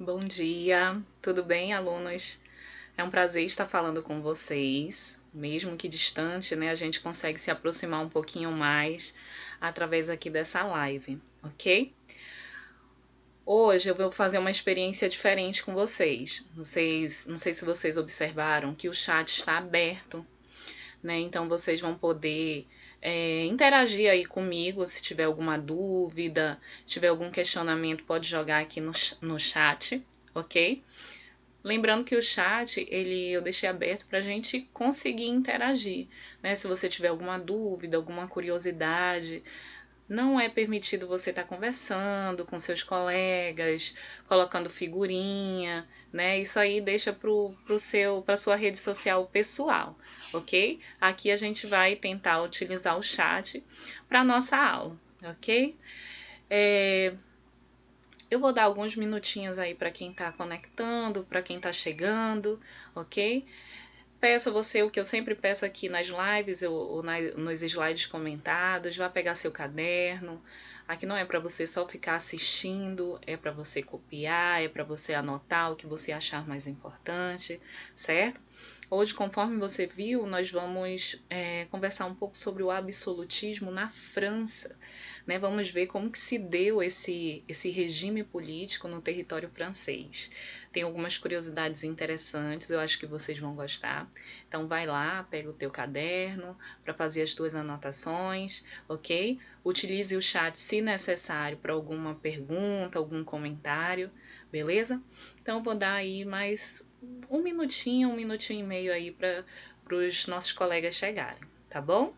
Bom dia, tudo bem, alunos? É um prazer estar falando com vocês, mesmo que distante, né? A gente consegue se aproximar um pouquinho mais através aqui dessa live, ok? Hoje eu vou fazer uma experiência diferente com vocês. Não sei se vocês observaram que o chat está aberto, né? Então vocês vão poder interagir aí comigo se tiver alguma dúvida, se tiver algum questionamento, pode jogar aqui no chat, ok? Lembrando que o chat eu deixei aberto para a gente conseguir interagir, né? Se você tiver alguma dúvida, alguma curiosidade, não é permitido você estar conversando com seus colegas, colocando figurinha, né? Isso aí deixa para sua rede social pessoal, ok? Aqui a gente vai tentar utilizar o chat para nossa aula, ok? Eu vou dar alguns minutinhos aí para quem está conectando, para quem está chegando, ok? Peço a você o que eu sempre peço aqui nas lives ou nos slides comentados, vá pegar seu caderno. Aqui não é para você só ficar assistindo, é para você copiar, é para você anotar o que você achar mais importante, certo? Hoje, conforme você viu, nós vamos conversar um pouco sobre o absolutismo na França. Né? Vamos ver como que se deu esse regime político no território francês. Tem algumas curiosidades interessantes, eu acho que vocês vão gostar. Então vai lá, pega o teu caderno para fazer as tuas anotações, ok? Utilize o chat se necessário para alguma pergunta, algum comentário, beleza? Então vou dar aí mais um minutinho e meio aí para os nossos colegas chegarem, tá bom?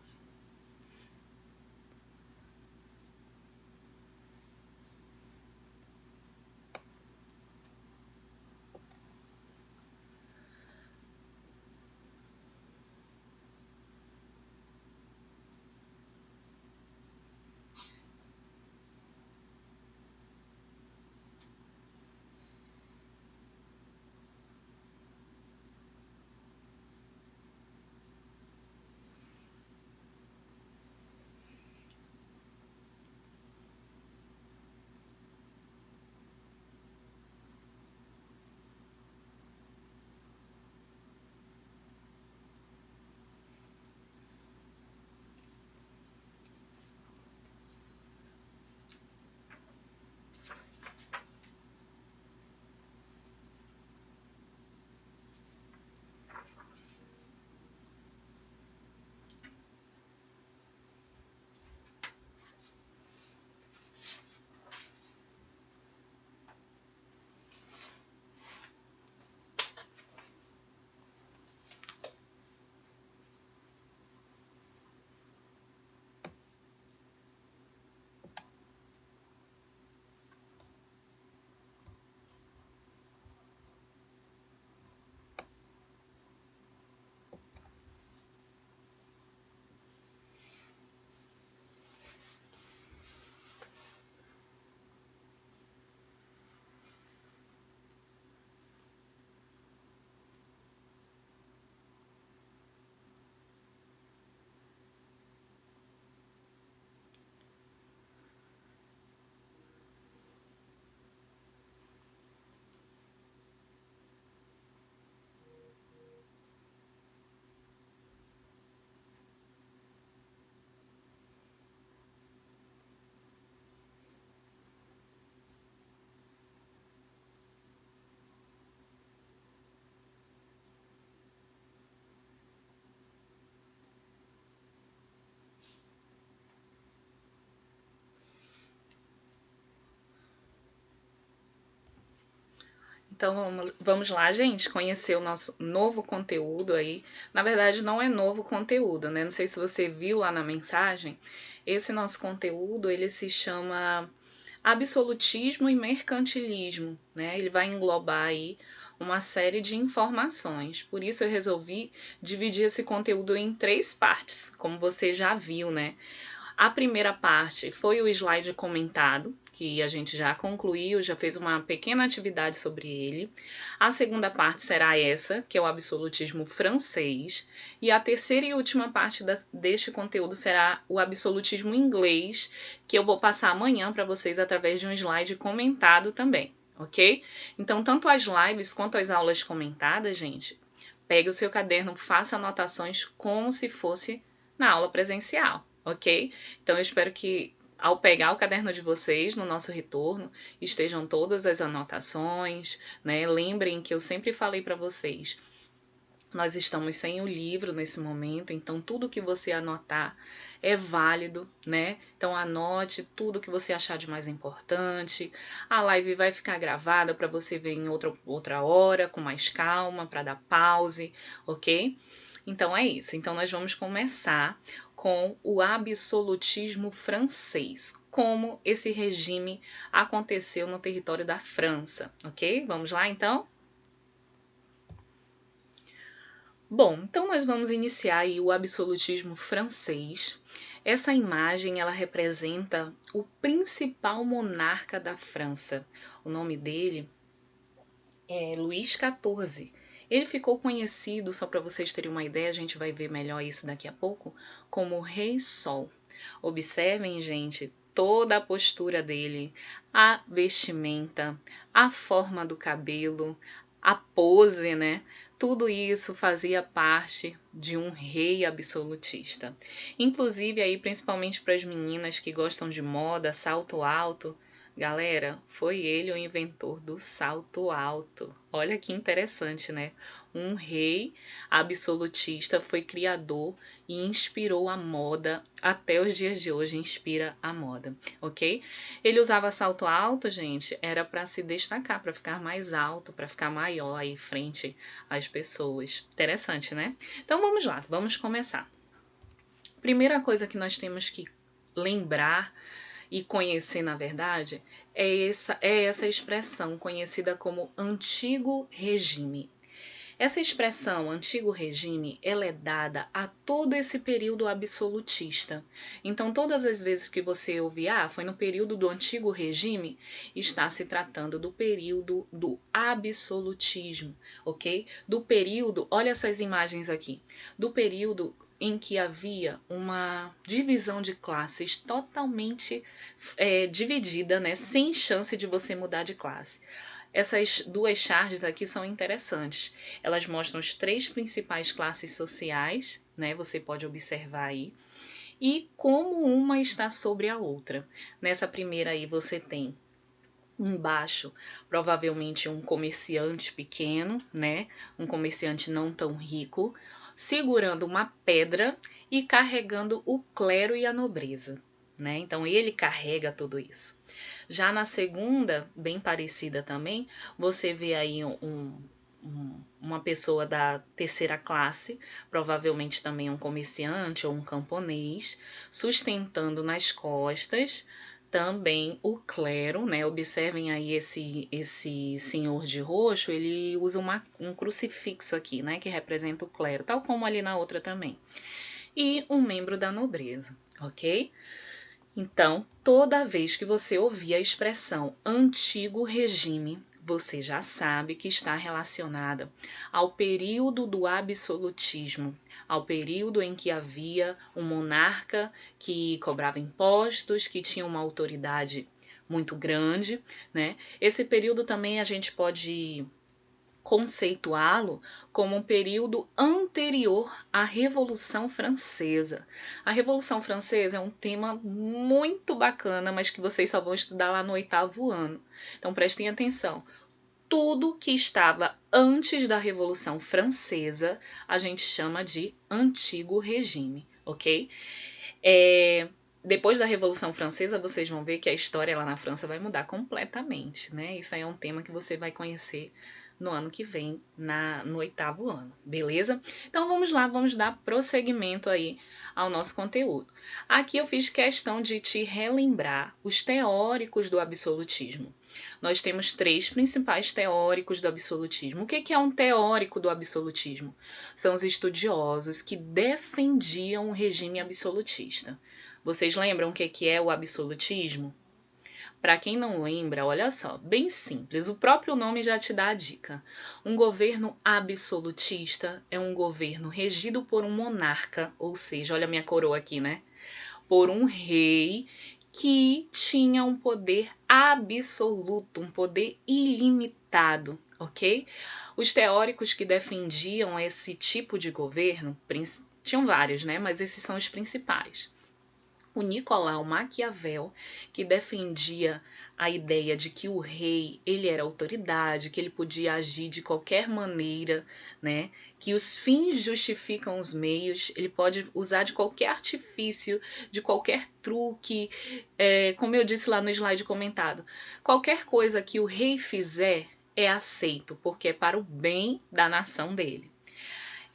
Então vamos lá, gente, conhecer o nosso novo conteúdo aí. Na verdade, não é novo conteúdo, né? Não sei se você viu lá na mensagem. Esse nosso conteúdo, ele se chama Absolutismo e Mercantilismo, né? Ele vai englobar aí uma série de informações. Por isso eu resolvi dividir esse conteúdo em 3 partes, como você já viu, né? A primeira parte foi o slide comentado, que a gente já concluiu, já fez uma pequena atividade sobre ele. A segunda parte será essa, que é o absolutismo francês. E a terceira e última parte deste conteúdo será o absolutismo inglês, que eu vou passar amanhã para vocês através de um slide comentado também, ok? Então, tanto as lives quanto as aulas comentadas, gente, pegue o seu caderno, faça anotações como se fosse na aula presencial, ok? Então, eu espero que ao pegar o caderno de vocês no nosso retorno, estejam todas as anotações, né? Lembrem que eu sempre falei para vocês, nós estamos sem o livro nesse momento, então tudo que você anotar é válido, né? Então anote tudo que você achar de mais importante. A live vai ficar gravada para você ver em outra hora, com mais calma, para dar pause, ok? Então é isso. Então nós vamos começar com o absolutismo francês, como esse regime aconteceu no território da França, ok? Vamos lá então? Bom, então nós vamos iniciar aí o absolutismo francês. Essa imagem ela representa o principal monarca da França. O nome dele é Luís XIV. Ele ficou conhecido, só para vocês terem uma ideia, a gente vai ver melhor isso daqui a pouco, como Rei Sol. Observem, gente, toda a postura dele, a vestimenta, a forma do cabelo, a pose, né? Tudo isso fazia parte de um rei absolutista. Inclusive aí, principalmente para as meninas que gostam de moda, salto alto, galera, foi ele o inventor do salto alto. Olha que interessante, né? Um rei absolutista foi criador e inspirou a moda, até os dias de hoje inspira a moda, ok? Ele usava salto alto, gente, era para se destacar, para ficar mais alto, para ficar maior aí frente às pessoas. Interessante, né? Então vamos lá, vamos começar. Primeira coisa que nós temos que lembrar e conhecer, na verdade, é essa expressão conhecida como antigo regime. Essa expressão antigo regime, ela é dada a todo esse período absolutista. Então, todas as vezes que você ouvir, foi no período do antigo regime, está se tratando do período do absolutismo, ok? Do período, olha essas imagens aqui, do período em que havia uma divisão de classes totalmente dividida, né, sem chance de você mudar de classe. Essas duas charges aqui são interessantes. Elas mostram as três principais classes sociais, né? Você pode observar aí. E como uma está sobre a outra. Nessa primeira aí você tem embaixo, provavelmente um comerciante pequeno, né? Um comerciante não tão rico, segurando uma pedra e carregando o clero e a nobreza, né? Então ele carrega tudo isso. Já na segunda, bem parecida também, você vê aí uma pessoa da terceira classe, provavelmente também um comerciante ou um camponês, sustentando nas costas também o clero, né? Observem aí esse senhor de roxo, ele usa um crucifixo aqui, né? Que representa o clero, tal como ali na outra também. E um membro da nobreza, ok? Então, toda vez que você ouvir a expressão antigo regime, você já sabe que está relacionada ao período do absolutismo, ao período em que havia um monarca que cobrava impostos, que tinha uma autoridade muito grande, né? Esse período também a gente pode conceituá-lo como um período anterior à Revolução Francesa. A Revolução Francesa é um tema muito bacana, mas que vocês só vão estudar lá no 8º ano. Então prestem atenção. Tudo que estava antes da Revolução Francesa, a gente chama de antigo regime, ok? Depois da Revolução Francesa, vocês vão ver que a história lá na França vai mudar completamente, né? Isso aí é um tema que você vai conhecer no ano que vem, no 8º ano, beleza? Então vamos lá, vamos dar prosseguimento aí ao nosso conteúdo. Aqui eu fiz questão de te relembrar os teóricos do absolutismo. Nós temos 3 principais teóricos do absolutismo. O que é um teórico do absolutismo? São os estudiosos que defendiam o regime absolutista. Vocês lembram o que é o absolutismo? Para quem não lembra, olha só, bem simples, o próprio nome já te dá a dica. Um governo absolutista é um governo regido por um monarca, ou seja, olha a minha coroa aqui, né? Por um rei que tinha um poder absoluto, um poder ilimitado, ok? Os teóricos que defendiam esse tipo de governo, tinham vários, né? Mas esses são os principais. O Nicolau Maquiavel, que defendia a ideia de que o rei, ele era autoridade, que ele podia agir de qualquer maneira, né? Que os fins justificam os meios, ele pode usar de qualquer artifício, de qualquer truque, como eu disse lá no slide comentado. Qualquer coisa que o rei fizer é aceito, porque é para o bem da nação dele.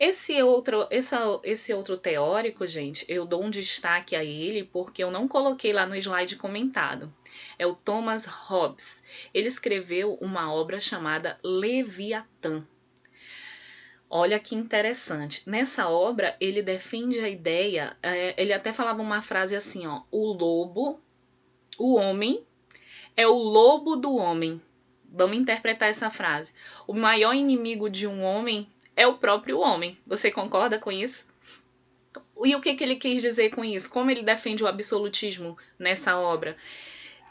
Esse outro teórico, gente, eu dou um destaque a ele porque eu não coloquei lá no slide comentado. É o Thomas Hobbes. Ele escreveu uma obra chamada Leviatã. Olha que interessante. Nessa obra, ele defende a ideia, ele até falava uma frase assim, ó, o homem é o lobo do homem. Vamos interpretar essa frase. O maior inimigo de um homem é o próprio homem. Você concorda com isso? E o que ele quis dizer com isso? Como ele defende o absolutismo nessa obra?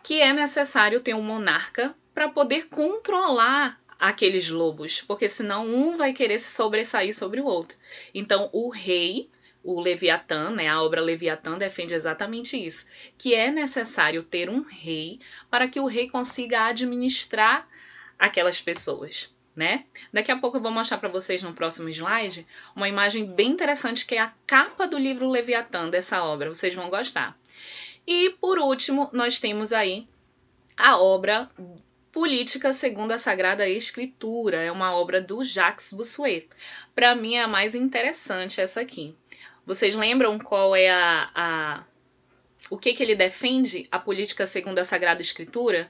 Que é necessário ter um monarca para poder controlar aqueles lobos, porque senão um vai querer se sobressair sobre o outro. Então, o rei, o Leviatã, né, a obra Leviatã defende exatamente isso, que é necessário ter um rei para que o rei consiga administrar aquelas pessoas. Né? Daqui a pouco eu vou mostrar para vocês no próximo slide uma imagem bem interessante que é a capa do livro Leviatã dessa obra, vocês vão gostar. E por último, nós temos aí a obra Política segundo a Sagrada Escritura, é uma obra do Jacques Bossuet. Para mim é a mais interessante essa aqui. Vocês lembram qual é o que ele defende? A política segundo a Sagrada Escritura?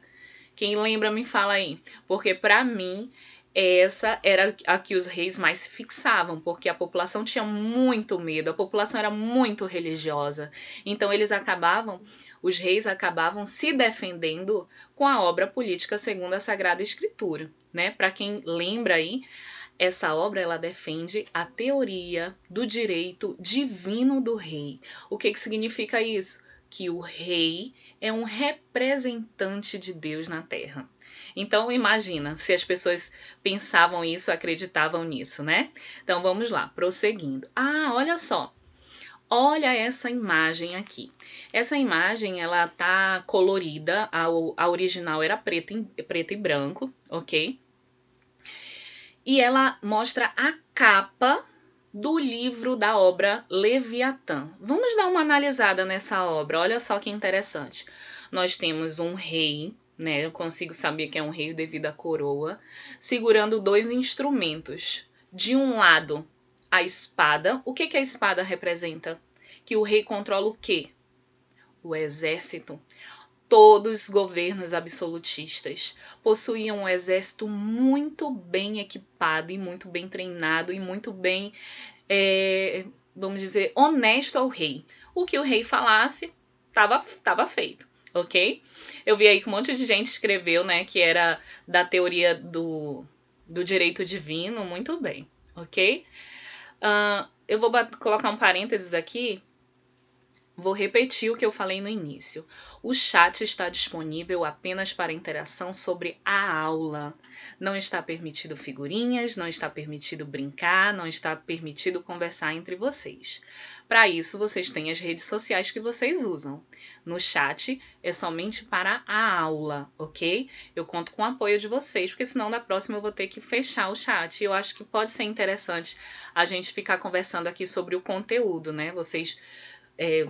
Quem lembra me fala aí, porque para mim essa era a que os reis mais se fixavam, porque a população tinha muito medo, a população era muito religiosa. Então os reis acabavam se defendendo com a obra Política segundo a Sagrada Escritura, né? Para quem lembra aí, essa obra ela defende a teoria do direito divino do rei. O que significa isso? Que o rei é um representante de Deus na Terra. Então, imagina se as pessoas pensavam isso, acreditavam nisso, né? Então, vamos lá, prosseguindo. Olha só. Olha essa imagem aqui. Essa imagem, ela tá colorida, a original era preto e branco, ok? E ela mostra a capa do livro da obra Leviatã. Vamos dar uma analisada nessa obra, olha só que interessante. Nós temos um rei, né? Eu consigo saber que é um rei devido à coroa, segurando dois instrumentos. De um lado, a espada. O que a espada representa? Que o rei controla o quê? O exército. Todos os governos absolutistas possuíam um exército muito bem equipado e muito bem treinado e muito bem, vamos dizer, honesto ao rei. O que o rei falasse, estava feito, ok? Eu vi aí que um monte de gente escreveu, né, que era da teoria do direito divino, muito bem, ok? Eu vou colocar um parênteses aqui. Vou repetir o que eu falei no início. O chat está disponível apenas para interação sobre a aula. Não está permitido figurinhas, não está permitido brincar, não está permitido conversar entre vocês. Para isso, vocês têm as redes sociais que vocês usam. No chat é somente para a aula, ok? Eu conto com o apoio de vocês, porque senão da próxima eu vou ter que fechar o chat. Eu acho que pode ser interessante a gente ficar conversando aqui sobre o conteúdo, né? Vocês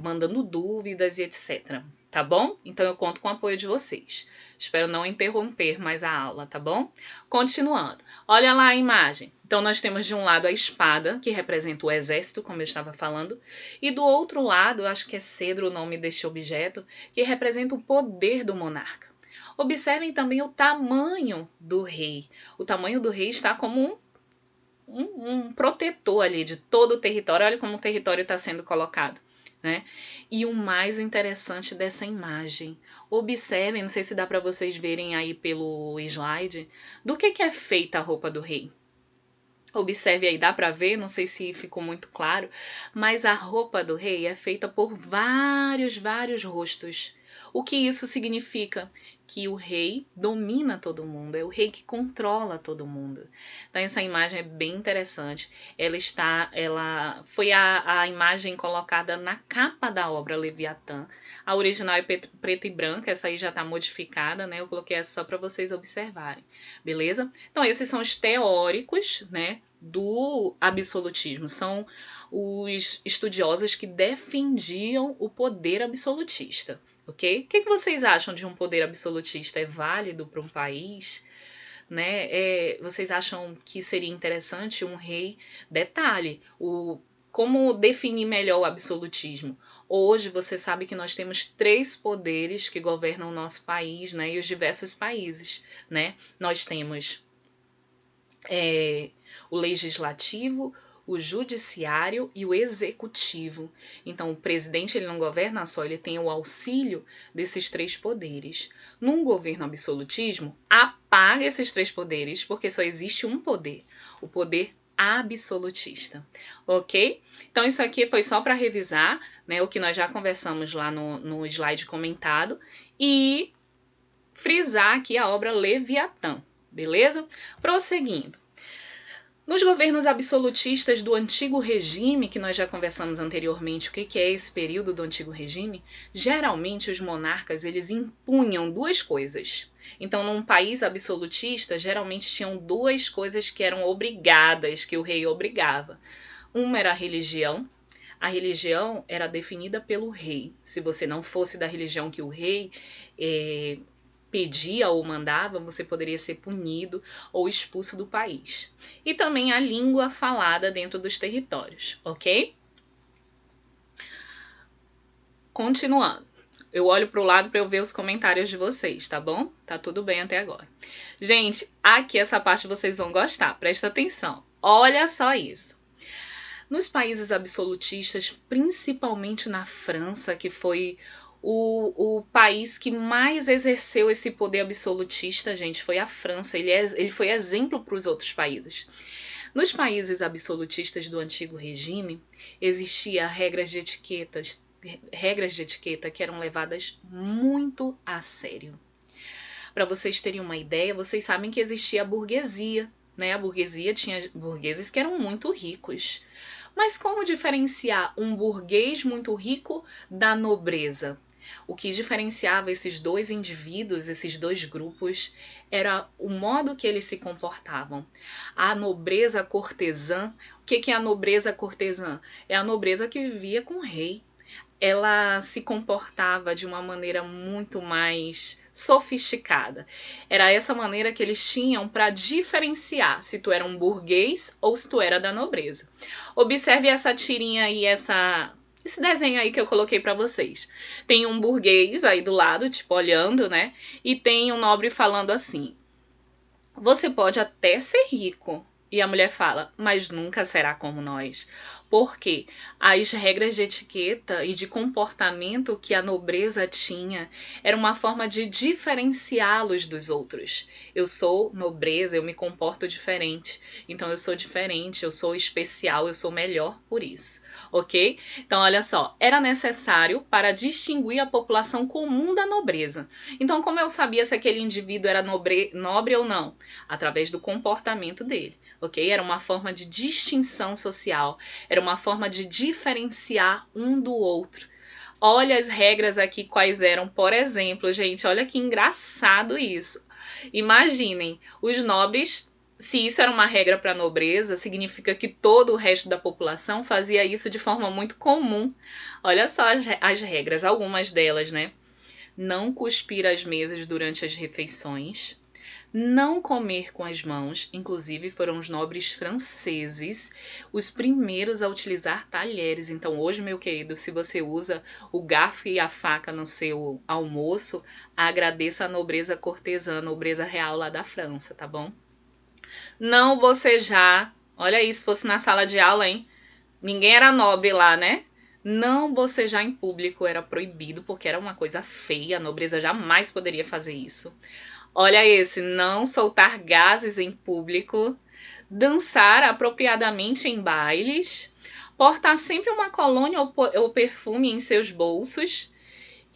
mandando dúvidas e etc. Tá bom? Então eu conto com o apoio de vocês. Espero não interromper mais a aula, tá bom? Continuando. Olha lá a imagem. Então nós temos de um lado a espada, que representa o exército, como eu estava falando, e do outro lado, eu acho que é cedro o nome deste objeto, que representa o poder do monarca. Observem também o tamanho do rei. O tamanho do rei está como um protetor ali de todo o território. Olha como o território está sendo colocado. Né? E o mais interessante dessa imagem, observem, não sei se dá para vocês verem aí pelo slide, do que é feita a roupa do rei. Observe aí, dá para ver, não sei se ficou muito claro, mas a roupa do rei é feita por vários rostos. O que isso significa? Que o rei domina todo mundo, é o rei que controla todo mundo. Então essa imagem é bem interessante. Ela foi a imagem colocada na capa da obra Leviatã. A original é preta e branca, essa aí já está modificada, né? Eu coloquei essa só para vocês observarem, beleza? Então esses são os teóricos, né, do absolutismo. São os estudiosos que defendiam o poder absolutista, ok? O que vocês acham de um poder absolutista? É válido para um país? Né? Vocês acham que seria interessante um rei? Detalhe, como definir melhor o absolutismo? Hoje você sabe que nós temos 3 poderes que governam o nosso país, né? E os diversos países, né? Nós temos o legislativo, o judiciário e o executivo. Então, o presidente ele não governa só, ele tem o auxílio desses 3 poderes. Num governo absolutismo, apaga esses 3 poderes, porque só existe um poder, o poder absolutista, ok? Então, isso aqui foi só para revisar, né, o que nós já conversamos lá no slide comentado e frisar aqui a obra Leviatã, beleza? Prosseguindo. Nos governos absolutistas do Antigo Regime, que nós já conversamos anteriormente, o que é esse período do Antigo Regime? Geralmente os monarcas eles impunham 2 coisas. Então, num país absolutista, geralmente tinham 2 coisas que eram obrigadas, que o rei obrigava. Uma era a religião. A religião era definida pelo rei. Se você não fosse da religião que o rei pedia ou mandava, você poderia ser punido ou expulso do país. E também a língua falada dentro dos territórios, ok? Continuando. Eu olho para o lado para eu ver os comentários de vocês, tá bom? Tá tudo bem até agora. Gente, aqui essa parte vocês vão gostar, presta atenção. Olha só isso. Nos países absolutistas, principalmente na França, que foi o país que mais exerceu esse poder absolutista, gente, foi a França. Ele foi exemplo para os outros países. Nos países absolutistas do Antigo Regime, existiam regras de etiqueta que eram levadas muito a sério. Para vocês terem uma ideia, vocês sabem que existia a burguesia, né? A burguesia tinha burgueses que eram muito ricos. Mas como diferenciar um burguês muito rico da nobreza? O que diferenciava esses 2 indivíduos, esses 2 grupos, era o modo que eles se comportavam. A nobreza cortesã, o que é a nobreza cortesã? É a nobreza que vivia com o rei. Ela se comportava de uma maneira muito mais sofisticada. Era essa maneira que eles tinham para diferenciar se tu era um burguês ou se tu era da nobreza. Observe essa tirinha aí, esse desenho aí que eu coloquei para vocês. Tem um burguês aí do lado, tipo, olhando, né? E tem um nobre falando assim: você pode até ser rico. E a mulher fala, mas nunca será como nós. Porque as regras de etiqueta e de comportamento que a nobreza tinha era uma forma de diferenciá-los dos outros. Eu sou nobreza, eu me comporto diferente. Então eu sou diferente, eu sou especial, eu sou melhor por isso. Ok? Então, olha só, era necessário para distinguir a população comum da nobreza. Então, como eu sabia se aquele indivíduo era nobre ou não? Através do comportamento dele, ok? Era uma forma de distinção social, era uma forma de diferenciar um do outro. Olha as regras aqui quais eram, por exemplo, gente, olha que engraçado isso. Imaginem, os nobres... Se isso era uma regra para a nobreza, significa que todo o resto da população fazia isso de forma muito comum. Olha só as regras, algumas delas, né? Não cuspir às mesas durante as refeições, não comer com as mãos, inclusive foram os nobres franceses os primeiros a utilizar talheres. Então hoje, meu querido, se você usa o garfo e a faca no seu almoço, agradeça a nobreza cortesã, a nobreza real lá da França, tá bom? Não bocejar. Olha isso, se fosse na sala de aula, hein? Ninguém era nobre lá, né? Não bocejar em público era proibido, porque era uma coisa feia. A nobreza jamais poderia fazer isso. Olha esse, não soltar gases em público. Dançar apropriadamente em bailes. Portar sempre uma colônia ou perfume em seus bolsos.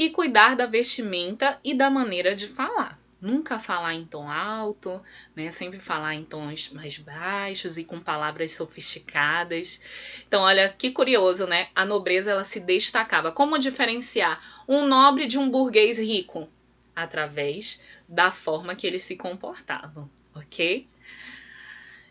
e cuidar da vestimenta e da maneira de falar. Nunca falar em tom alto, né? Sempre falar em tons mais baixos e com palavras sofisticadas. Então, olha que curioso, né? A nobreza ela se destacava. Como diferenciar um nobre de um burguês rico? Através da forma que eles se comportavam, ok?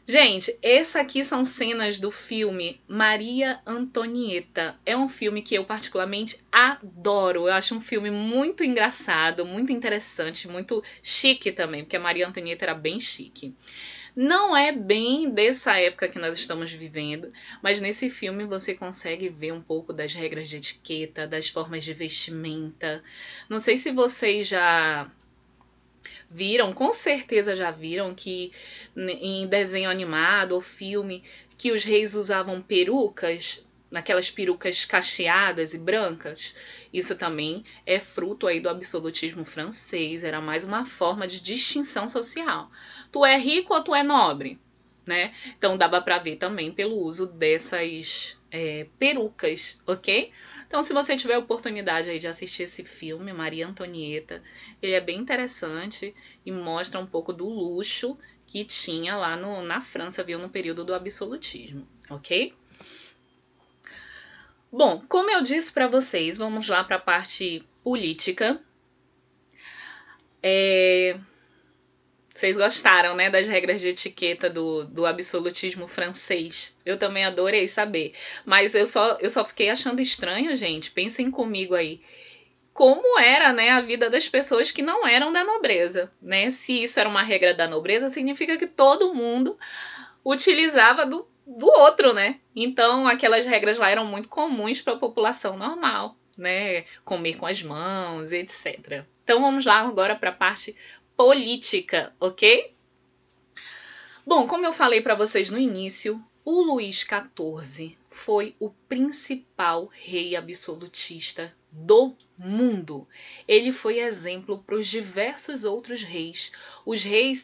Gente, essas aqui são cenas do filme Maria Antonieta. É um filme que eu particularmente adoro. Eu acho um filme muito engraçado, muito interessante, muito chique também, porque a Maria Antonieta era bem chique. Não é bem dessa época que nós estamos vivendo, mas nesse filme você consegue ver um pouco das regras de etiqueta, das formas de vestimenta. Não sei se vocês já viram, com certeza já viram que em desenho animado ou filme que os reis usavam perucas, naquelas perucas cacheadas e brancas. Isso também é fruto aí do absolutismo francês, era mais uma forma de distinção social. Tu é rico ou tu é nobre? Né? Então dava para ver também pelo uso dessas perucas, ok? Então, se você tiver a oportunidade aí de assistir esse filme, Maria Antonieta, ele é bem interessante e mostra um pouco do luxo que tinha lá na França, viu, no período do absolutismo, ok? Bom, como eu disse para vocês, vamos lá para a parte política. Vocês gostaram, né, das regras de etiqueta do absolutismo francês? Eu também adorei saber. Mas eu só fiquei achando estranho, gente. Pensem comigo aí. Como era, né, a vida das pessoas que não eram da nobreza, né? Se isso era uma regra da nobreza, significa que todo mundo utilizava do outro, né? Então, aquelas regras lá eram muito comuns para a população normal, né? Comer com as mãos, etc. Então, vamos lá agora para a parte política, ok? Bom, como eu falei para vocês no início, o Luís XIV foi o principal rei absolutista do mundo. Ele foi exemplo para os diversos outros reis.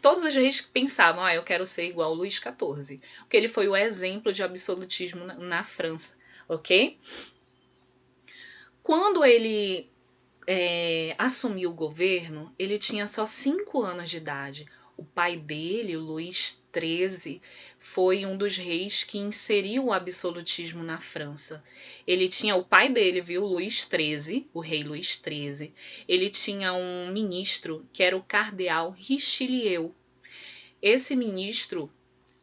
Todos os reis que pensavam, eu quero ser igual ao Luís XIV, porque ele foi o exemplo de absolutismo na França, ok? Quando ele assumiu o governo, ele tinha só 5 anos de idade. O pai dele, o Luís XIII, foi um dos reis que inseriu o absolutismo na França. Ele tinha o pai dele, viu, Luís XIII, o rei Luís XIII. Ele tinha um ministro que era o cardeal Richelieu. Esse ministro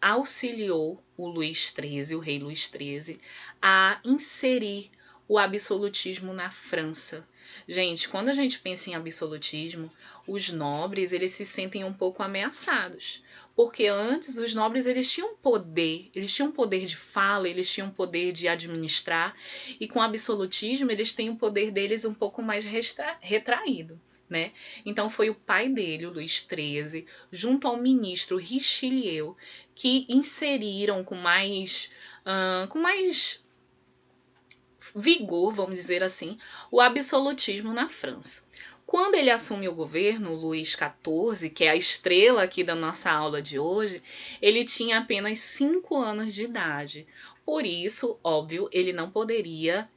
auxiliou o Luís XIII, o rei Luís XIII, a inserir o absolutismo na França. Gente, quando a gente pensa em absolutismo, os nobres eles se sentem um pouco ameaçados, porque antes os nobres eles tinham poder de fala, eles tinham poder de administrar, e com o absolutismo eles têm o poder deles um pouco mais retraído. Né? Então foi o pai dele, o Luís XIII, junto ao ministro Richelieu, que inseriram com mais vigor, vamos dizer assim, o absolutismo na França. Quando ele assume o governo, o Luís XIV, que é a estrela aqui da nossa aula de hoje, ele tinha apenas 5 anos de idade. Por isso, óbvio, ele não poderia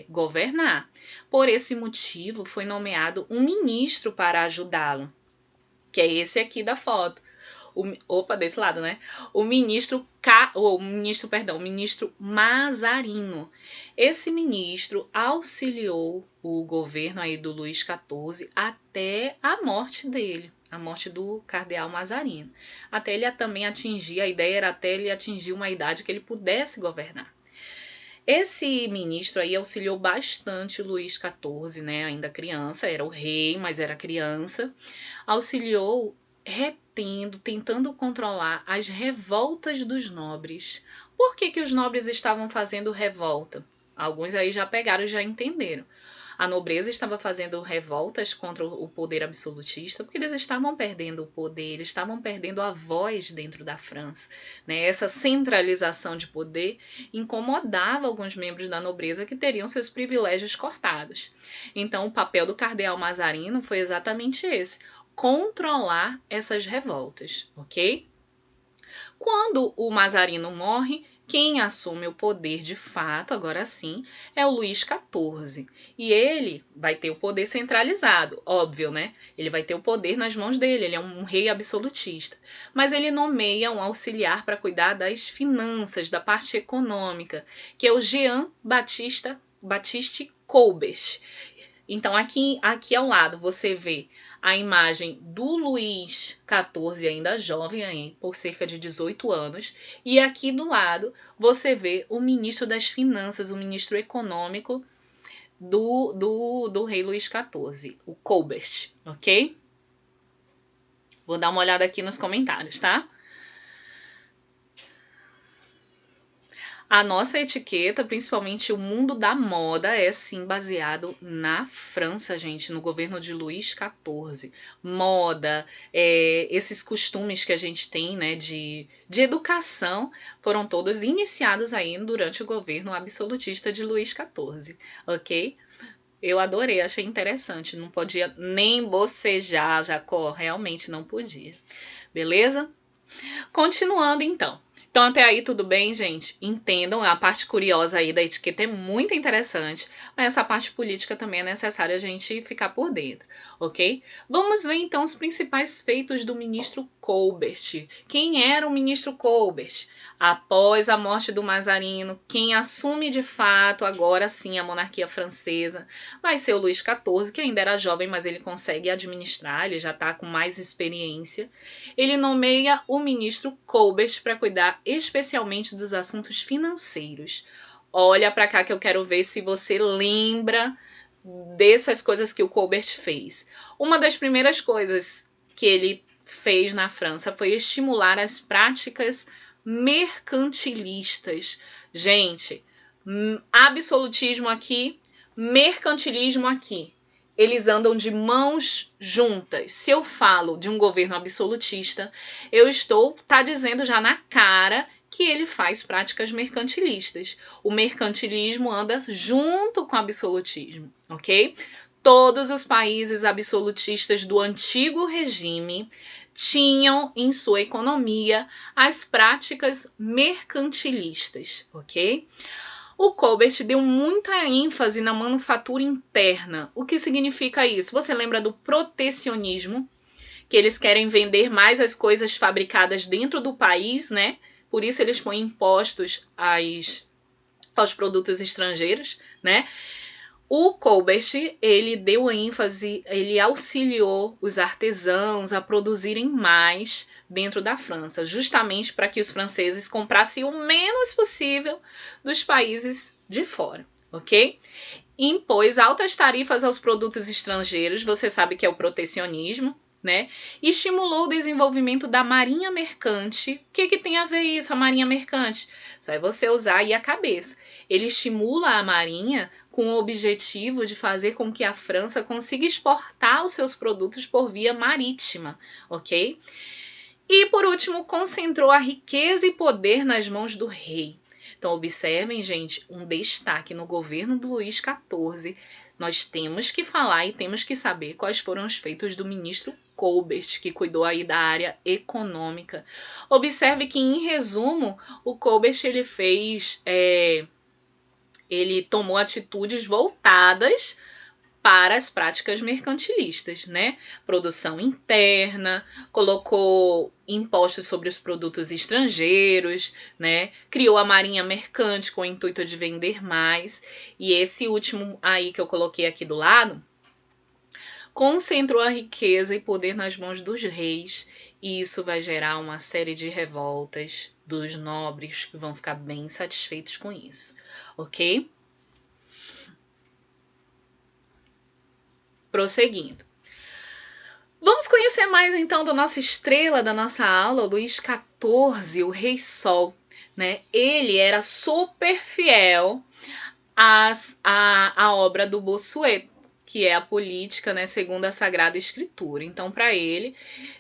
governar. Por esse motivo, foi nomeado um ministro para ajudá-lo, que é esse aqui da foto. Desse lado, né? O ministro Mazarino. Esse ministro auxiliou o governo aí do Luís XIV até a morte dele, a morte do cardeal Mazarino. Até ele também atingir, a ideia era até ele atingir uma idade que ele pudesse governar. Esse ministro aí auxiliou bastante o Luís XIV, né? Ainda criança, era o rei, mas era criança. Auxiliou tentando controlar as revoltas dos nobres. Por que os nobres estavam fazendo revolta? Alguns aí já pegaram e já entenderam. A nobreza estava fazendo revoltas contra o poder absolutista porque eles estavam perdendo o poder, eles estavam perdendo a voz dentro da França. Né? Essa centralização de poder incomodava alguns membros da nobreza que teriam seus privilégios cortados. Então, o papel do cardeal Mazarino foi exatamente esse: controlar essas revoltas, ok? Quando o Mazarino morre, Quem assume o poder de fato, agora sim, é o Luís XIV. E ele vai ter o poder centralizado, óbvio, né? Ele vai ter o poder nas mãos dele, ele é um rei absolutista. Mas ele nomeia um auxiliar para cuidar das finanças, da parte econômica, que é o Jean Baptiste Colbert. Então, aqui ao lado, você vê a imagem do Luís XIV, ainda jovem, por cerca de 18 anos. E aqui do lado, você vê o ministro das Finanças, o ministro econômico do rei Luís XIV, o Colbert, ok? Vou dar uma olhada aqui nos comentários, tá? A nossa etiqueta, principalmente o mundo da moda, é sim baseado na França, gente, no governo de Luís XIV. Moda, esses costumes que a gente tem, né, de educação, foram todos iniciados aí durante o governo absolutista de Luís XIV, ok? Eu adorei, achei interessante. Não podia nem bocejar, Jacó, realmente não podia. Beleza? Continuando então. Então, até aí tudo bem, gente? Entendam, a parte curiosa aí da etiqueta é muito interessante, mas essa parte política também é necessária a gente ficar por dentro, ok? Vamos ver então os principais feitos do ministro Colbert. Quem era o ministro Colbert? Após a morte do Mazarino, quem assume de fato agora sim a monarquia francesa vai ser o Luís XIV, que ainda era jovem, mas ele consegue administrar, ele já está com mais experiência. Ele nomeia o ministro Colbert para cuidar especialmente dos assuntos financeiros. Olha para cá que eu quero ver se você lembra dessas coisas que o Colbert fez. Uma das primeiras coisas que ele fez na França foi estimular as práticas mercantilistas. Gente, absolutismo aqui, mercantilismo aqui. Eles andam de mãos juntas. Se eu falo de um governo absolutista, eu tá dizendo já na cara que ele faz práticas mercantilistas. O mercantilismo anda junto com o absolutismo, ok? Todos os países absolutistas do antigo regime tinham em sua economia as práticas mercantilistas, ok? O Colbert deu muita ênfase na manufatura interna. O que significa isso? Você lembra do protecionismo? Que eles querem vender mais as coisas fabricadas dentro do país, né? Por isso eles põem impostos aos produtos estrangeiros, né? O Colbert, ele deu ênfase, ele auxiliou os artesãos a produzirem mais dentro da França, justamente para que os franceses comprassem o menos possível dos países de fora, ok? Impôs altas tarifas aos produtos estrangeiros, você sabe que é o protecionismo, né? Estimulou o desenvolvimento da marinha mercante. O que tem a ver isso, a marinha mercante? Só é você usar aí a cabeça. Ele estimula a marinha com o objetivo de fazer com que a França consiga exportar os seus produtos por via marítima, ok? E, por último, concentrou a riqueza e poder nas mãos do rei. Então, observem, gente, um destaque no governo do Luís XIV. Nós temos que falar e temos que saber quais foram os feitos do ministro Colbert, que cuidou aí da área econômica. Observe que, em resumo, o Colbert ele tomou atitudes voltadas para as práticas mercantilistas, né? Produção interna, colocou impostos sobre os produtos estrangeiros, né? Criou a marinha mercante com o intuito de vender mais. E esse último aí que eu coloquei aqui do lado, concentrou a riqueza e poder nas mãos dos reis, e isso vai gerar uma série de revoltas dos nobres que vão ficar bem satisfeitos com isso, ok? Prosseguindo. Vamos conhecer mais então da nossa estrela da nossa aula, Luís XIV, o Rei Sol, né? Ele era super fiel à obra do Bossuet, que é a política, né, segundo a Sagrada Escritura. Então, para ele,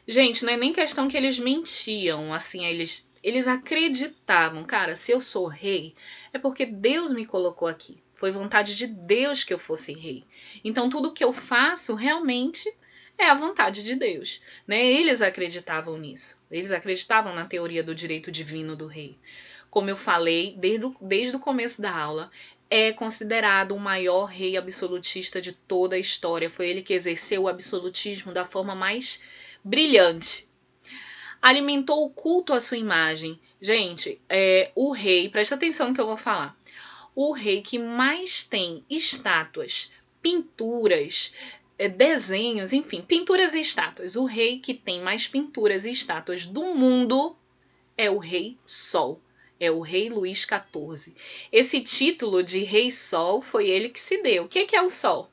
gente, não é nem questão que eles mentiam, assim, eles acreditavam, cara, se eu sou rei, é porque Deus me colocou aqui. Foi vontade de Deus que eu fosse rei. Então, tudo que eu faço realmente é a vontade de Deus, né? Eles acreditavam nisso. Eles acreditavam na teoria do direito divino do rei. como eu falei desde o começo da aula, é considerado o maior rei absolutista de toda a história. Foi ele que exerceu o absolutismo da forma mais brilhante. Alimentou o culto à sua imagem. Gente, o rei, presta atenção no que eu vou falar. O rei que mais tem estátuas, pinturas, desenhos, enfim, pinturas e estátuas. O rei que tem mais pinturas e estátuas do mundo é o Rei Sol. É o rei Luís XIV. Esse título de Rei Sol foi ele que se deu. O que é o Sol?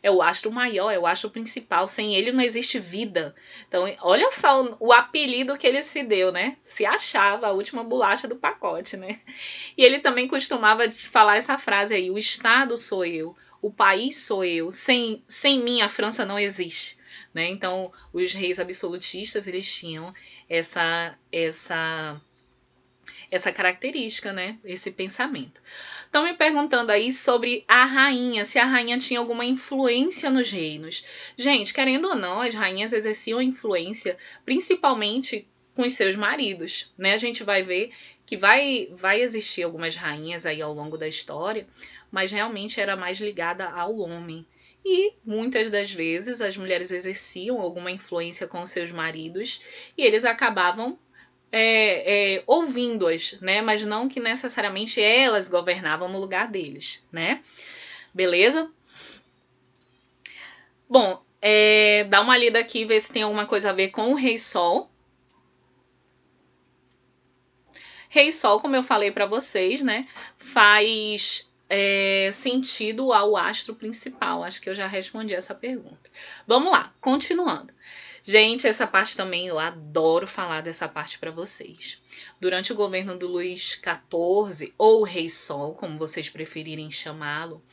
É o astro maior, é o astro principal. Sem ele não existe vida. Então, olha só o apelido que ele se deu, né? Se achava a última bolacha do pacote, né? E ele também costumava falar essa frase aí: o Estado sou eu, o país sou eu, sem mim a França não existe. Né? Então, os reis absolutistas, eles tinham essa característica, né? Esse pensamento. Estão me perguntando aí sobre a rainha, se a rainha tinha alguma influência nos reinos. Gente, querendo ou não, as rainhas exerciam influência principalmente com os seus maridos, né? A gente vai ver que vai existir algumas rainhas aí ao longo da história, mas realmente era mais ligada ao homem. E muitas das vezes as mulheres exerciam alguma influência com seus maridos e eles acabavam ouvindo-as, né? Mas não que necessariamente elas governavam no lugar deles, né? Beleza? Bom, dá uma lida aqui, ver se tem alguma coisa a ver com o Rei Sol. Rei Sol, como eu falei para vocês, né? Faz sentido ao astro principal. Acho que eu já respondi essa pergunta. Vamos lá, continuando. Gente, essa parte também eu adoro falar dessa parte para vocês. Durante o governo do Luís XIV, ou Rei Sol, como vocês preferirem chamá-lo,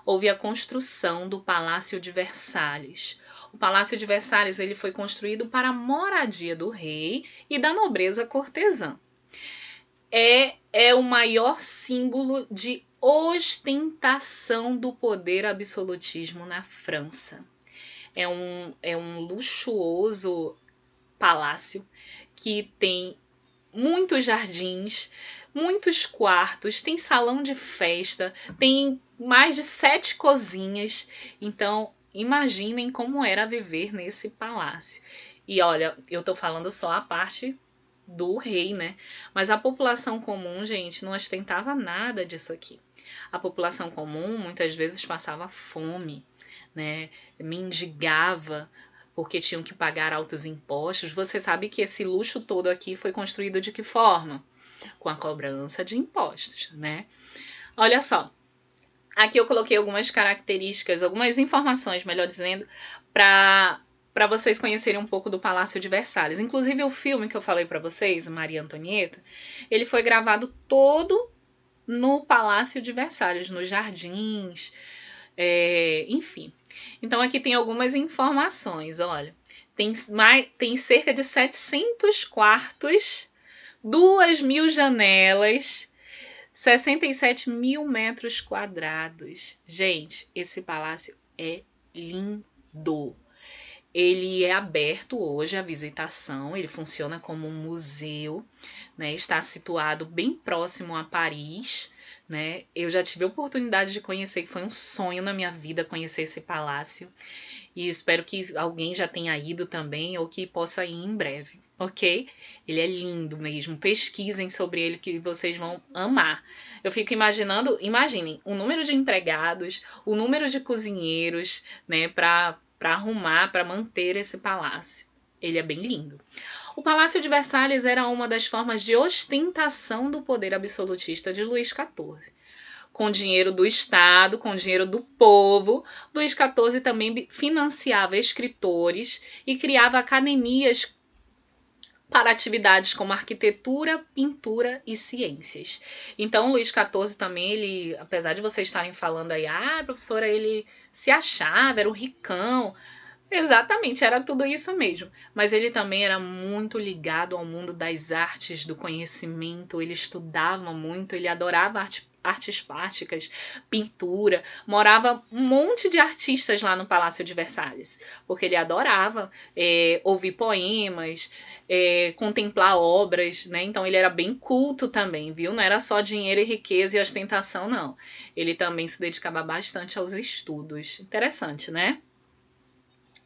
houve a construção do Palácio de Versalhes. O Palácio de Versalhes ele foi construído para a moradia do rei e da nobreza cortesã. É o maior símbolo de ostentação do poder absolutismo na França. É um luxuoso palácio que tem muitos jardins, muitos quartos, tem salão de festa, tem mais de 7 cozinhas. Então, imaginem como era viver nesse palácio. E olha, eu tô falando só a parte do rei, né? Mas a população comum, gente, não ostentava nada disso aqui. A população comum muitas vezes passava fome, né? Mendigava porque tinham que pagar altos impostos. Você sabe que esse luxo todo aqui foi construído de que forma? Com a cobrança de impostos, né? Olha só, aqui eu coloquei algumas características, algumas informações, melhor dizendo, para vocês conhecerem um pouco do Palácio de Versalhes. Inclusive o filme que eu falei para vocês, Maria Antonieta, ele foi gravado todo no Palácio de Versalhes, nos jardins, enfim. Então aqui tem algumas informações, olha. Tem cerca de 700 quartos, 2.000 janelas, 67 mil metros quadrados. Gente, esse palácio é lindo. Ele é aberto hoje à visitação, ele funciona como um museu, né? Está situado bem próximo a Paris, né? Eu já tive a oportunidade de conhecer, que foi um sonho na minha vida conhecer esse palácio. E espero que alguém já tenha ido também ou que possa ir em breve, ok? Ele é lindo mesmo. Pesquisem sobre ele que vocês vão amar. Eu fico imaginando, imaginem, o número de empregados, o número de cozinheiros, né, para arrumar, para manter esse palácio. Ele é bem lindo. O Palácio de Versalhes era uma das formas de ostentação do poder absolutista de Luís XIV. Com dinheiro do Estado, com dinheiro do povo, Luís XIV também financiava escritores e criava academias para atividades como arquitetura, pintura e ciências. Então, Luís XIV também, ele, apesar de vocês estarem falando aí, professora, ele se achava, era um ricão. Exatamente, era tudo isso mesmo. Mas ele também era muito ligado ao mundo das artes, do conhecimento, ele estudava muito, ele adorava artes plásticas, pintura, morava um monte de artistas lá no Palácio de Versalhes, porque ele adorava ouvir poemas, contemplar obras, né? Então ele era bem culto também, viu? Não era só dinheiro e riqueza e ostentação, não. Ele também se dedicava bastante aos estudos. Interessante, né?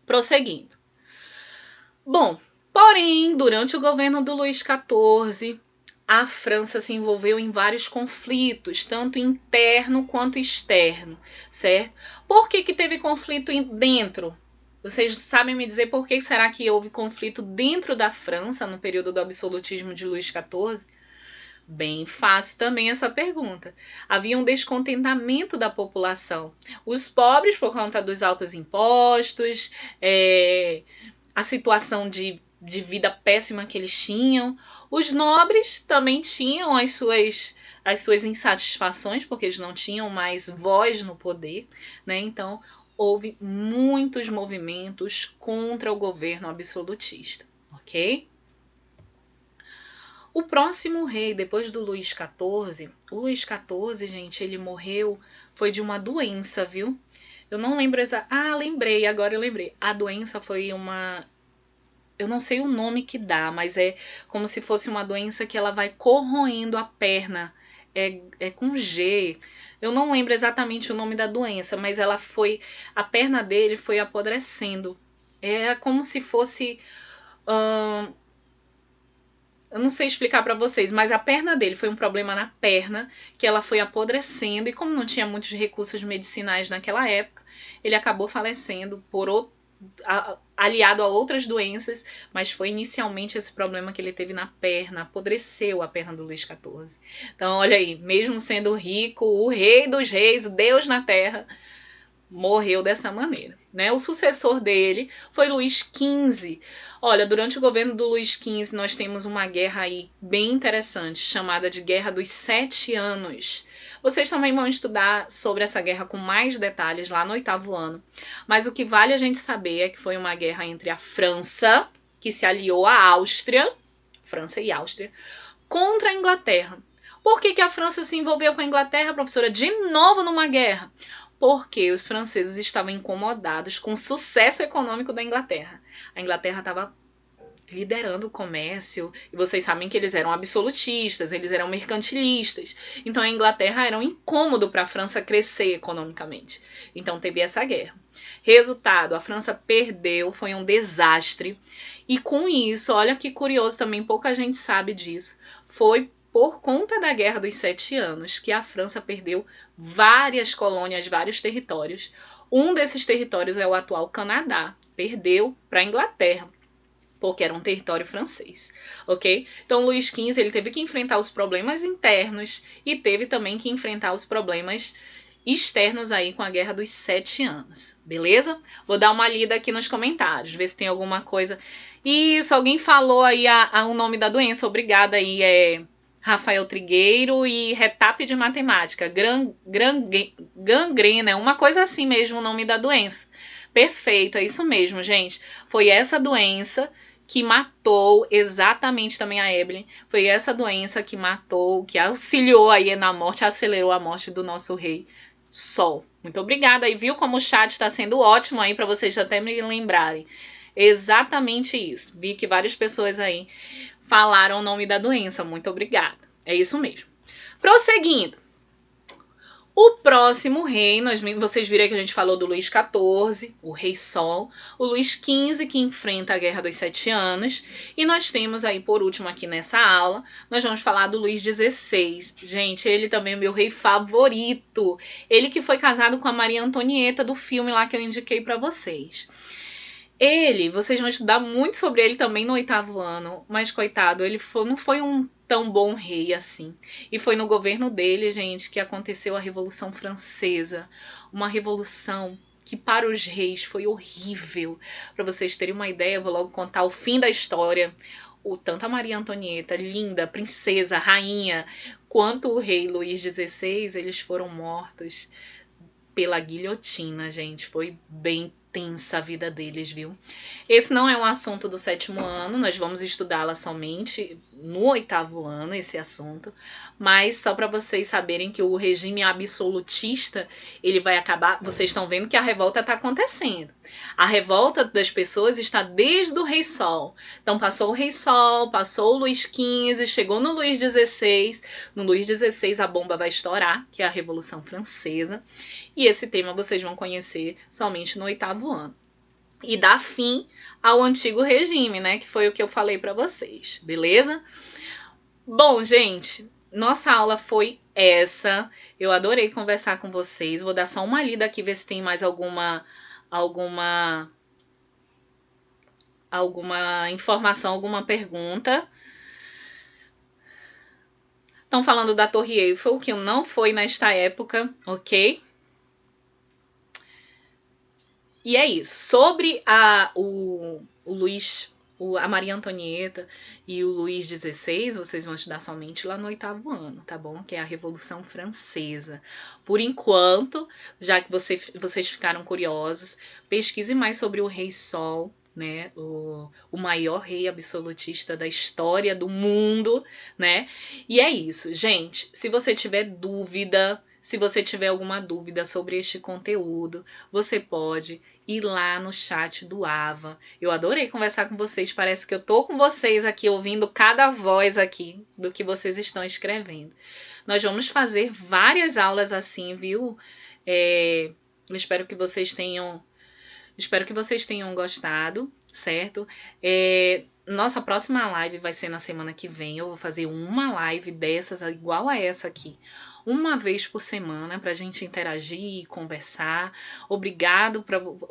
Prosseguindo. Bom, porém, durante o governo do Luís XIV, a França se envolveu em vários conflitos, tanto interno quanto externo, certo? Por que teve conflito dentro? Vocês sabem me dizer por que será que houve conflito dentro da França no período do absolutismo de Luís XIV? Bem fácil também essa pergunta. Havia um descontentamento da população. Os pobres, por conta dos altos impostos, a situação de vida péssima que eles tinham. Os nobres também tinham as suas insatisfações, porque eles não tinham mais voz no poder, né? Então, houve muitos movimentos contra o governo absolutista, ok? O próximo rei, depois do Luís XIV, o Luís XIV, gente, ele morreu, foi de uma doença, viu? Eu não lembro lembrei, agora eu lembrei. A doença foi eu não sei o nome que dá, mas é como se fosse uma doença que ela vai corroendo a perna. É com G. Eu não lembro exatamente o nome da doença, mas a perna dele foi apodrecendo. Era como se fosse... eu não sei explicar para vocês, mas a perna dele foi um problema na perna, que ela foi apodrecendo, e como não tinha muitos recursos medicinais naquela época, ele acabou falecendo aliado a outras doenças, mas foi inicialmente esse problema que ele teve na perna, apodreceu a perna do Luís XIV. Então, olha aí, mesmo sendo rico, o rei dos reis, o Deus na terra, morreu dessa maneira, né? O sucessor dele foi Luís XV. Olha, durante o governo do Luís XV, nós temos uma guerra aí bem interessante, chamada de Guerra dos 7 Anos. Vocês também vão estudar sobre essa guerra com mais detalhes lá no 8º ano. Mas o que vale a gente saber é que foi uma guerra entre a França, que se aliou à Áustria, França e Áustria, contra a Inglaterra. Por que a França se envolveu com a Inglaterra, professora? De novo numa guerra? Porque os franceses estavam incomodados com o sucesso econômico da Inglaterra. A Inglaterra estava liderando o comércio, e vocês sabem que eles eram absolutistas, eles eram mercantilistas. Então a Inglaterra era um incômodo para a França crescer economicamente. Então teve essa guerra. Resultado, a França perdeu, foi um desastre. E com isso, olha que curioso também, pouca gente sabe disso, foi por conta da Guerra dos 7 Anos que a França perdeu várias colônias, vários territórios. Um desses territórios é o atual Canadá. Perdeu para a Inglaterra, porque era um território francês, ok? Então, Luís XV ele teve que enfrentar os problemas internos e teve também que enfrentar os problemas externos aí com a Guerra dos 7 Anos, beleza? Vou dar uma lida aqui nos comentários, ver se tem alguma coisa. Isso, alguém falou aí o nome da doença, obrigada aí, Rafael Trigueiro, e retap de matemática, gangrena, uma coisa assim mesmo o nome da doença. Perfeito, é isso mesmo, gente. Foi essa doença que matou exatamente também a Evelyn. Foi essa doença que matou, que auxiliou aí na morte, acelerou a morte do nosso rei Sol. Muito obrigada aí, viu como o chat está sendo ótimo aí para vocês até me lembrarem. Exatamente isso. Vi que várias pessoas aí falaram o nome da doença. Muito obrigada. É isso mesmo. Prosseguindo. O próximo rei, vocês viram que a gente falou do Luís XIV, o rei Sol, o Luís XV, que enfrenta a Guerra dos 7 Anos, e nós temos aí, por último, aqui nessa aula, nós vamos falar do Luís XVI. Gente, ele também é o meu rei favorito. Ele que foi casado com a Maria Antonieta, do filme lá que eu indiquei para vocês. Vocês vão estudar muito sobre ele também no 8º ano, mas coitado, ele não foi um tão bom rei assim. E foi no governo dele, gente, que aconteceu a Revolução Francesa, uma revolução que para os reis foi horrível. Para vocês terem uma ideia, eu vou logo contar o fim da história. Tanto a Maria Antonieta, linda, princesa, rainha, quanto o rei Luís XVI, eles foram mortos pela guilhotina, gente. Foi bem tensa a vida deles, viu? Esse não é um assunto do 7º ano, nós vamos estudá-la somente no 8º ano, esse assunto. Mas só para vocês saberem que o regime absolutista, ele vai acabar... Vocês estão vendo que a revolta está acontecendo. A revolta das pessoas está desde o Rei Sol. Então passou o Rei Sol, passou o Luís XV, chegou no Luís XVI. No Luís XVI a bomba vai estourar, que é a Revolução Francesa. E esse tema vocês vão conhecer somente no 8º ano. E dá fim ao antigo regime, né? Que foi o que eu falei para vocês, beleza? Bom, gente, nossa aula foi essa. Eu adorei conversar com vocês. Vou dar só uma lida aqui, ver se tem mais alguma informação, alguma pergunta. Estão falando da Torre Eiffel, que não foi nesta época, ok? E é isso. Sobre a Maria Antonieta e o Luís XVI, vocês vão estudar somente lá no 8º ano, tá bom? Que é a Revolução Francesa. Por enquanto, já que vocês ficaram curiosos, pesquise mais sobre o Rei Sol, né? O maior rei absolutista da história do mundo, né? E é isso, gente. Se você tiver dúvida, se você tiver alguma dúvida sobre este conteúdo, você pode ir lá no chat do Ava. Eu adorei conversar com vocês. Parece que eu tô com vocês aqui, ouvindo cada voz aqui do que vocês estão escrevendo. Nós vamos fazer várias aulas assim, viu? Eu espero que vocês tenham gostado, certo? Nossa próxima live vai ser na semana que vem. Eu vou fazer uma live dessas, igual a essa aqui, uma vez por semana, para a gente interagir e conversar. Obrigado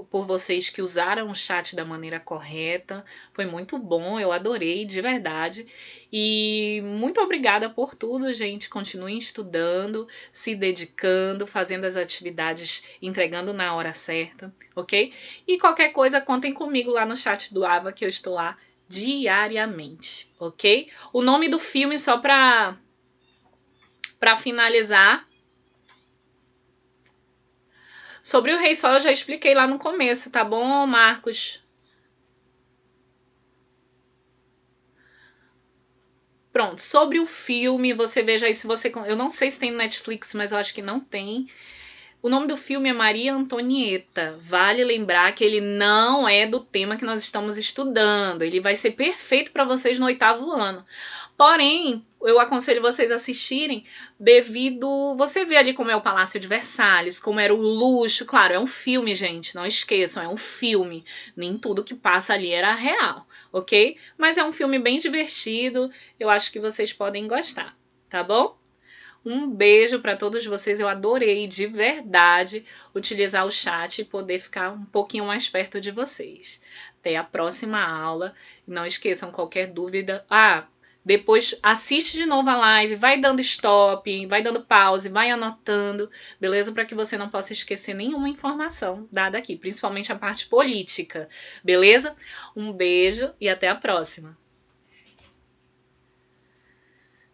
por vocês que usaram o chat da maneira correta. Foi muito bom, eu adorei, de verdade. E muito obrigada por tudo, gente. Continuem estudando, se dedicando, fazendo as atividades, entregando na hora certa, ok? E qualquer coisa, contem comigo lá no chat do Ava, que eu estou lá diariamente, ok? O nome do filme, só para finalizar, sobre o Rei Sol eu já expliquei lá no começo, tá bom, Marcos? Pronto, sobre o filme, você veja aí se você... Eu não sei se tem no Netflix, mas eu acho que não tem. O nome do filme é Maria Antonieta. Vale lembrar que ele não é do tema que nós estamos estudando. Ele vai ser perfeito para vocês no 8º ano. Porém, eu aconselho vocês a assistirem devido... Você vê ali como é o Palácio de Versalhes, como era o luxo. Claro, é um filme, gente, não esqueçam, é um filme. Nem tudo que passa ali era real, ok? Mas é um filme bem divertido, eu acho que vocês podem gostar, tá bom? Um beijo para todos vocês, eu adorei de verdade utilizar o chat e poder ficar um pouquinho mais perto de vocês. Até a próxima aula. Não esqueçam, qualquer dúvida... Depois assiste de novo a live, vai dando stop, vai dando pause, vai anotando, beleza? Para que você não possa esquecer nenhuma informação dada aqui, principalmente a parte política, beleza? Um beijo e até a próxima!